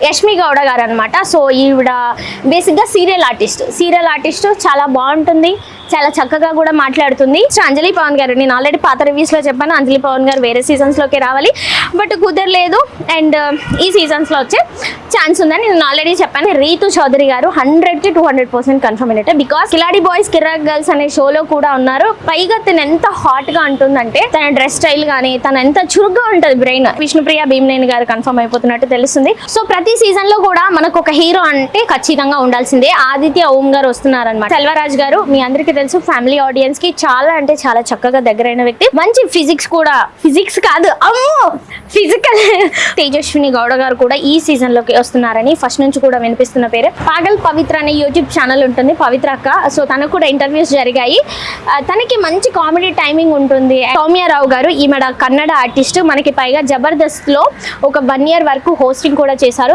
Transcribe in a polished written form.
యష్మి గౌడ గారు అనమాట. సో ఈవిడ బేసిక్గా సీరియల్ ఆర్టిస్ట్ చాలా బాగుంటుంది, చాలా చక్కగా కూడా మాట్లాడుతుంది. సో అంజలి పవన్ గారు, నేను ఆల్రెడీ పాత రివ్యూస్లో చెప్పాను అంజలి పవన్ గారు వేరే సీజన్స్లోకి రావాలి, బట్ కుదరలేదు. అండ్ ఈ సీజన్స్లో వచ్చే ఛాన్స్ ఉందని నేను ఆల్రెడీ చెప్పాను. రీతు చౌదరి గారు 100 to 200% కన్ఫర్మ్ అయినట్టే, బికాస్ కిలాడి బాయ్స్ కిరాక్ గర్ల్స్ అనే షోలో కూడా ఉన్నారు. పైగా తను ఎంత హాట్గా ఉంటుందంటే తన డ్రెస్ స్టైల్ కానీ తను ఎంత చురుగ్గా ఉంటుంది బ్రెయిన్. విష్ణుప్రియ భీమనేని గారు కన్ఫర్మ్ అయిపోతున్నట్టు తెలుస్తుంది. సో ప్రతి సీజన్లో కూడా మనకు ఒక హీరో అంటే ఖచ్చితంగా ఉండాల్సిందే. ఆదిత్య ఓం గారు వస్తున్నారనమాట. సెల్వరాజ్ గారు మీ అందరికీ తెలుసు, ఫ్యామిలీ ఆడియన్స్ కి చాలా అంటే చాలా చక్కగా దగ్గరైన వ్యక్తి. మంచి ఫిజిక్స్ కాదు అమ్మో ఫిజికల్. తేజస్విని గౌడ గారు కూడా ఈ సీజన్ లోకి వస్తున్నారని ఫస్ట్ నుంచి కూడా వినిపిస్తున్న పేరు. పాగల్ పవిత్ర అనే యూట్యూబ్ ఛానల్ ఉంటుంది, పవిత్ర అక్క. సో తనకు కూడా ఇంటర్వ్యూస్ జరిగాయి. తనకి మంచి కామెడీ టైమింగ్ ఉంటుంది. సౌమ్యారావు గారు ఈమెడ కన్నడ ఆర్టిస్ట్, మనకి పైగా జబర్దస్త్ లో ఒక 1 year వరకు హోస్టింగ్ కూడా చేశారు.